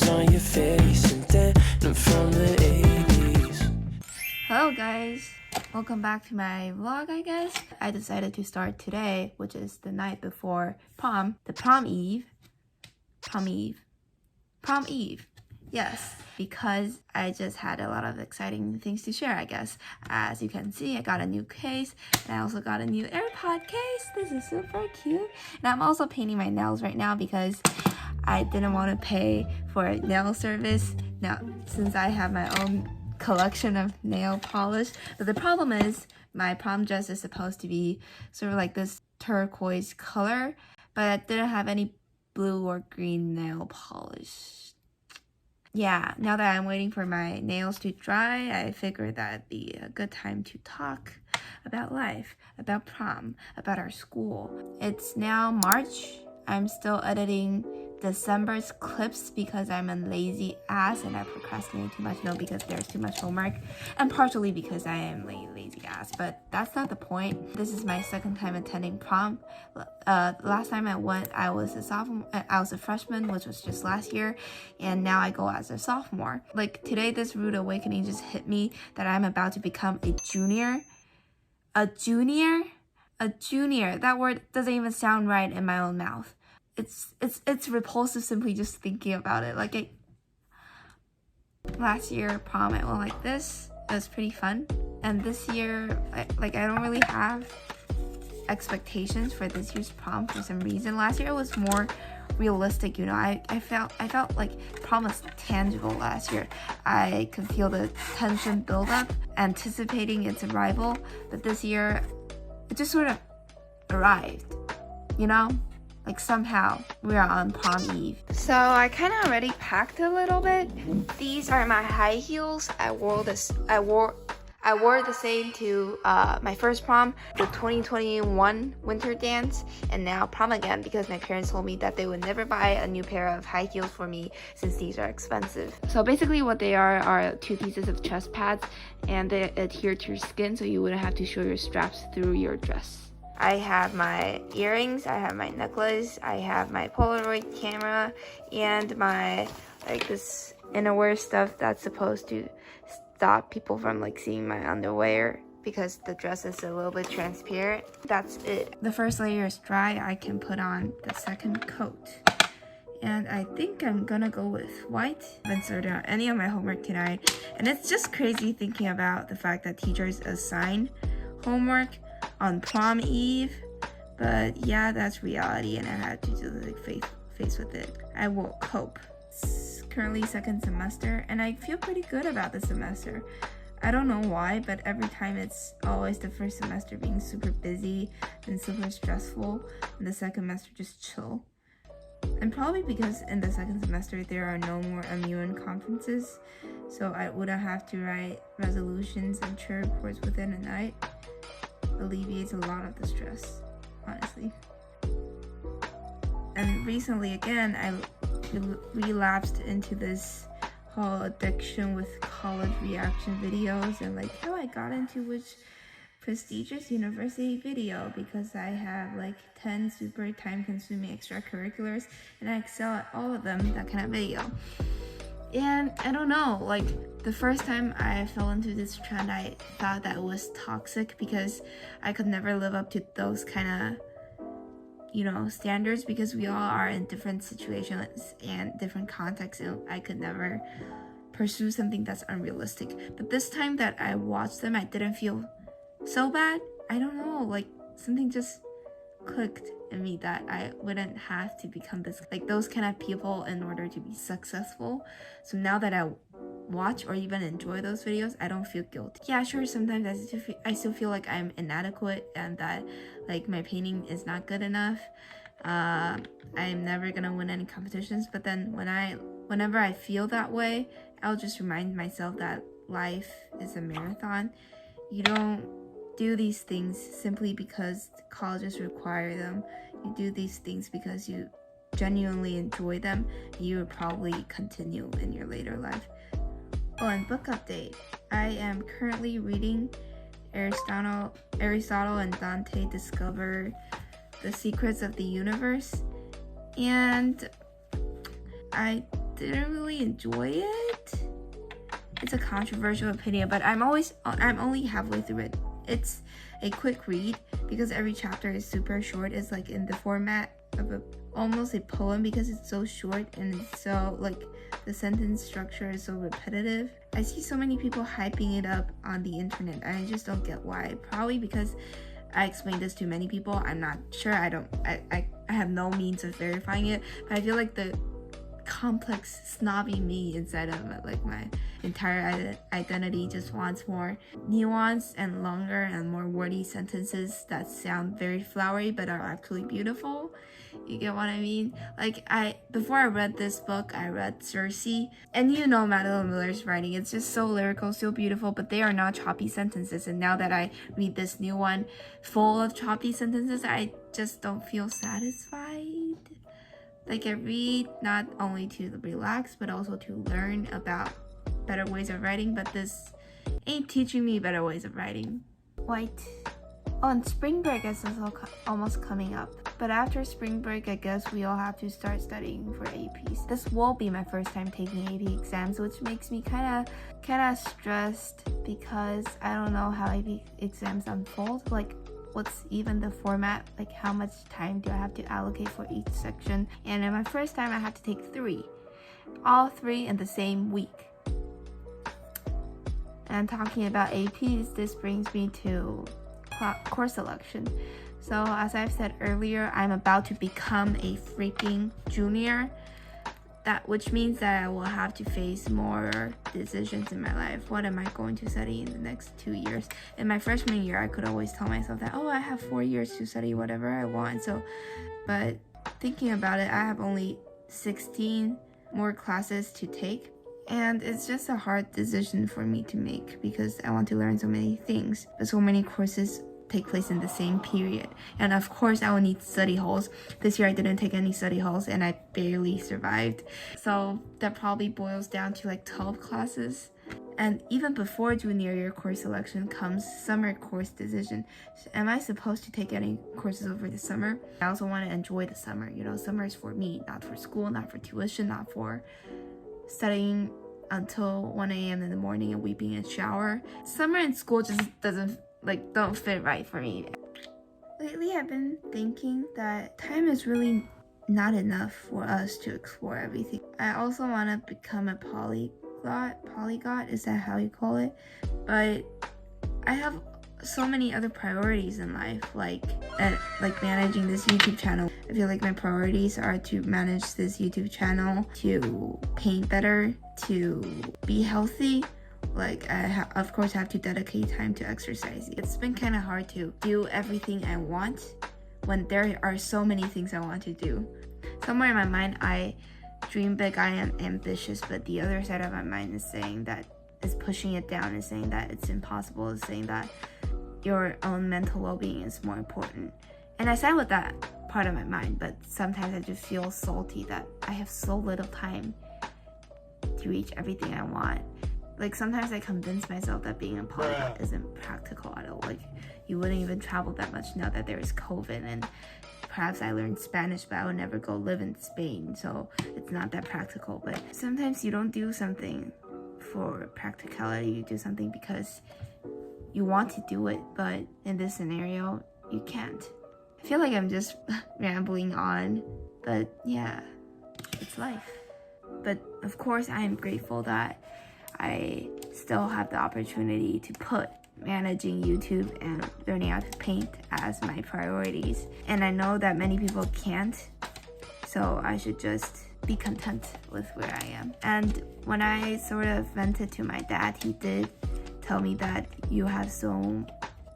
on your face and then from the 80s. Hello guys, welcome back to my vlog. I guess I decided to start today, which is the night before prom, the prom-eve. Yes, because I just had a lot of exciting things to share, I guess. As you can see, I got a new case, and I also got a new AirPod case. This is super cute. And I'm also painting my nails right now because I didn't want to pay for a nail service now since I have my own collection of nail polish. But the problem is my prom dress is supposed to be sort of like this turquoise color, but I didn't have any blue or green nail polish. Yeah, now that I'm waiting for my nails to dry, I figured that'd be a good time to talk about life, about prom, about our school. It's now March. I'm still editing December's clips because I'm a lazy ass and I procrastinate too much. No, because there's too much homework, and partially because I am a lazy ass, but that's not the point. This is my second time attending prom. Last time I went, I was a freshman, which was just last year, and now I go as a sophomore. Like today, this rude awakening just hit me that I'm about to become a junior. A junior? That word doesn't even sound right in my own mouth. It's repulsive simply just thinking about it. Like last year prom I went like this. It was pretty fun. And this year, I don't really have expectations for this year's prom for some reason. Last year it was more realistic, you know. I felt like prom was tangible last year. I could feel the tension build up, anticipating its arrival. But this year, it just sort of arrived, you know? Like somehow we are on prom-eve. So I kind of already packed a little bit. These are my high heels. I wore the same to my first prom, the 2021 winter dance, and now prom again because my parents told me that they would never buy a new pair of high heels for me since these are expensive. So basically what they are two pieces of chest pads, and they adhere to your skin so you wouldn't have to show your straps through your dress. I have my earrings, I have my necklace, I have my Polaroid camera, and my this innerwear stuff that's supposed to stop people from seeing my underwear because the dress is a little bit transparent. That's it. The first layer is dry. I can put on the second coat. And I think I'm gonna go with white. I haven't sorted out any of my homework tonight. And it's just crazy thinking about the fact that teachers assign homework on prom eve, but yeah, that's reality and I had to just face with it. I will cope. It's currently second semester and I feel pretty good about the semester. I don't know why, but every time it's always the first semester being super busy and super stressful, and the second semester just chill. And probably because in the second semester there are no more immune conferences, so I wouldn't have to write resolutions and chair reports within a night. Alleviates a lot of the stress, honestly. And recently again I relapsed into this whole addiction with college reaction videos and how I got into which prestigious university video because I have 10 super time-consuming extracurriculars and I excel at all of them, that kind of video. And I don't know, the first time I fell into this trend, I thought that it was toxic because I could never live up to those kind of, standards because we all are in different situations and different contexts, and I could never pursue something that's unrealistic. But this time that I watched them, I didn't feel so bad. I don't know, something just clicked in me that I wouldn't have to become this those kind of people in order to be successful. So now that I watch or even enjoy those videos, I don't feel guilty. Yeah, sure, sometimes I still feel like I'm inadequate and that my painting is not good enough. I'm never gonna win any competitions, but then whenever I feel that way, I'll just remind myself that life is a marathon. You don't do these things simply because colleges require them. You do these things because you genuinely enjoy them. You would probably continue in your later life. Oh, and book update. I am currently reading Aristotle and Dante Discover the Secrets of the Universe, and I didn't really enjoy it. It's a controversial opinion, but I'm only halfway through it. It's a quick read because every chapter is super short. It's like in the format of almost a poem because it's so short and it's so like the sentence structure is so repetitive. I see so many people hyping it up on the internet and I just don't get why. Probably because I explained this to many people. I'm not sure. I have no means of verifying it, but I feel like the complex snobby me inside of it, like my entire identity just wants more nuance and longer and more wordy sentences that sound very flowery but are actually beautiful. You get what I mean? Like before I read this book, I read Circe, and you know Madeline Miller's writing, it's just so lyrical, so beautiful, but they are not choppy sentences. And now that I read this new one full of choppy sentences, I just don't feel satisfied. Like I read not only to relax, but also to learn about better ways of writing, but this ain't teaching me better ways of writing. White. On spring break is also almost coming up. But after spring break, I guess we all have to start studying for APs. This will be my first time taking AP exams, which makes me kind of stressed because I don't know how AP exams unfold. Like, what's even the format? Like, how much time do I have to allocate for each section? And in my first time, I have to take all three in the same week. And talking about APs, this brings me to course selection. So as I've said earlier, I'm about to become a freaking junior, which means that I will have to face more decisions in my life. What am I going to study in the next 2 years? In my freshman year, I could always tell myself that, oh, I have 4 years to study whatever I want. But thinking about it, I have only 16 more classes to take. And it's just a hard decision for me to make because I want to learn so many things, but so many courses take place in the same period. And of course, I will need study halls. This year I didn't take any study halls and I barely survived. So that probably boils down to like 12 classes. And even before junior year course selection comes summer course decision. Am I supposed to take any courses over the summer? I also want to enjoy the summer. You know, summer is for me, not for school, not for tuition, not for studying until 1 a.m. in the morning and weeping in shower. Summer and school just don't fit right for me. Lately, I've been thinking that time is really not enough for us to explore everything. I also want to become a polyglot, is that how you call it? But I have so many other priorities in life, like managing this YouTube channel. I feel like my priorities are to manage this YouTube channel, to paint better, to be healthy. Like of course have to dedicate time to exercise. It's been kind of hard to do everything I want when there are so many things I want to do. Somewhere in my mind I dream big, I am ambitious, but the other side of my mind is pushing it down, is saying that it's impossible, is saying that your own mental well-being is more important. And I side with that part of my mind, but sometimes I just feel salty that I have so little time to reach everything I want. Like sometimes I convince myself that being a polyglot isn't practical at all. Like you wouldn't even travel that much now that there is COVID, and perhaps I learned Spanish, but I would never go live in Spain, so it's not that practical. But sometimes you don't do something for practicality, you do something because you want to do it, but in this scenario, you can't. I feel like I'm just rambling on, but yeah, it's life. But of course, I am grateful that I still have the opportunity to put managing YouTube and learning how to paint as my priorities. And I know that many people can't, so I should just be content with where I am. And when I sort of vented to my dad, he did tell me that you have so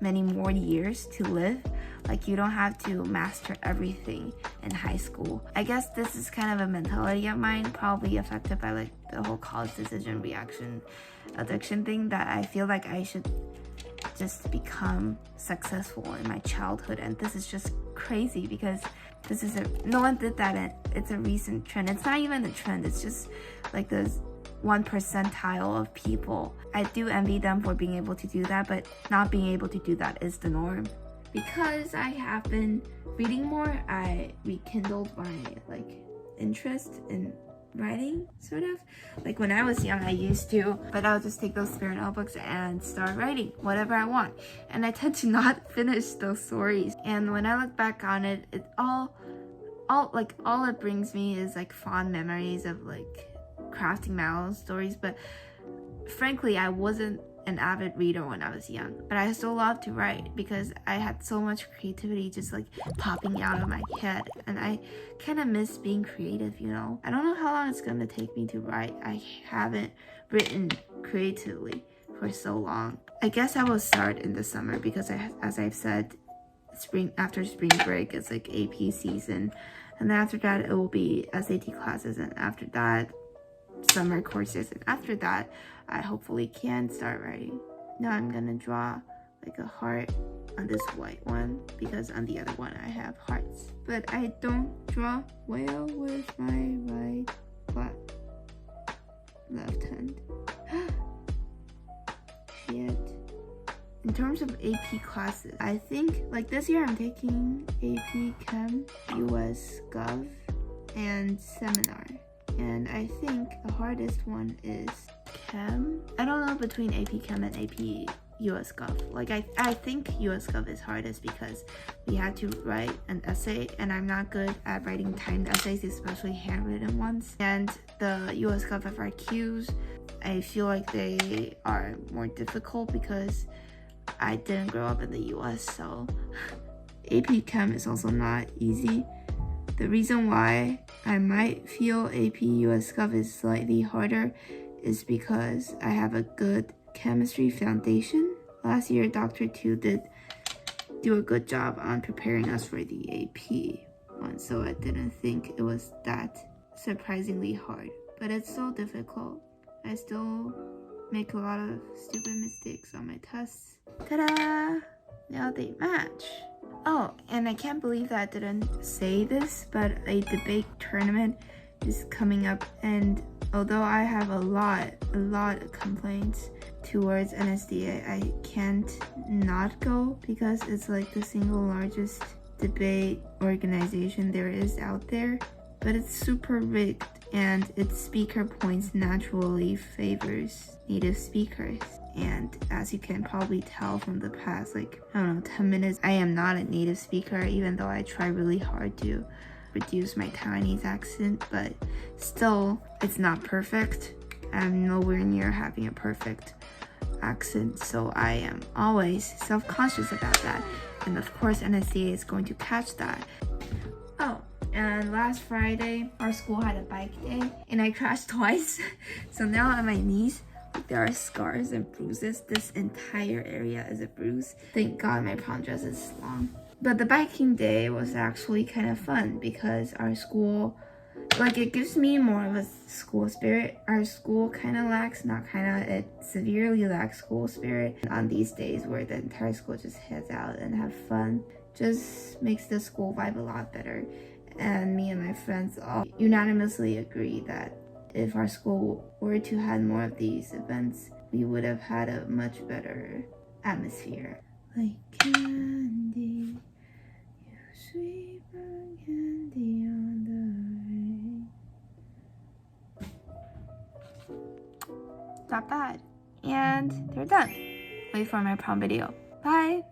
many more years to live. Like you don't have to master everything in high school. I guess this is kind of a mentality of mine, probably affected by like the whole college decision reaction addiction thing, that I feel like I should just become successful in my childhood. And this is just crazy because no one did that, and it's a recent trend. It's not even a trend, it's just like this 1 percentile of people. I do envy them for being able to do that, but not being able to do that is the norm. Because I have been reading more, I rekindled my interest in writing, sort of. Like when I was young, I used to, but I would just take those spare notebooks and start writing whatever I want. And I tend to not finish those stories. And when I look back on it, all it brings me is like fond memories of like crafting my own stories. But frankly, I wasn't an avid reader when I was young, but I still love to write because I had so much creativity just like popping out of my head, and I kind of miss being creative, you know. I don't know how long it's gonna take me to write. I haven't written creatively for so long. I guess I will start in the summer because as I've said, after spring break it's like AP season, and then after that it will be SAT classes, and after that summer courses, and after that I hopefully can start writing. Now I'm gonna draw like a heart on this white one because on the other one I have hearts, but I don't draw well with my left hand. Shit. In terms of AP classes, I think like this year I'm taking AP Chem, US Gov, and Seminar. And I think the hardest one is Chem. I don't know between AP Chem and AP US Gov. Like I think US Gov is hardest because we had to write an essay, and I'm not good at writing timed essays, especially handwritten ones. And the US Gov FRQs, I feel like they are more difficult because I didn't grow up in the US, so AP Chem is also not easy. The reason why I might feel AP US Gov is slightly harder is because I have a good chemistry foundation. Last year, Dr. Tu did do a good job on preparing us for the AP one, so I didn't think it was that surprisingly hard. But it's so difficult. I still make a lot of stupid mistakes on my tests. Ta-da! Now they match. Oh, and I can't believe that I didn't say this, but a debate tournament is coming up, and although I have a lot of complaints towards NSDA, I can't not go because it's like the single largest debate organization there is out there, but it's super rigged and its speaker points naturally favors native speakers. And as you can probably tell from the past, like, I don't know, 10 minutes, I am not a native speaker, even though I try really hard to reduce my Taiwanese accent, but still, it's not perfect. I'm nowhere near having a perfect accent, so I am always self-conscious about that. And of course, NSDA is going to catch that. Oh, and last Friday, our school had a bike day, and I crashed twice. So now on my knees, there are scars and bruises. This entire area is a bruise. Thank God my prom dress is long. But the biking day was actually kind of fun because our school, like, it gives me more of a school spirit. Our school kind of lacks, it severely lacks school spirit. On these days where the entire school just heads out and have fun, just makes the school vibe a lot better. And me and my friends all unanimously agree that if our school were to have more of these events, we would have had a much better atmosphere. Like candy, you sweet brown candy on the rain. Not bad. And they're done. Wait for my prom video. Bye!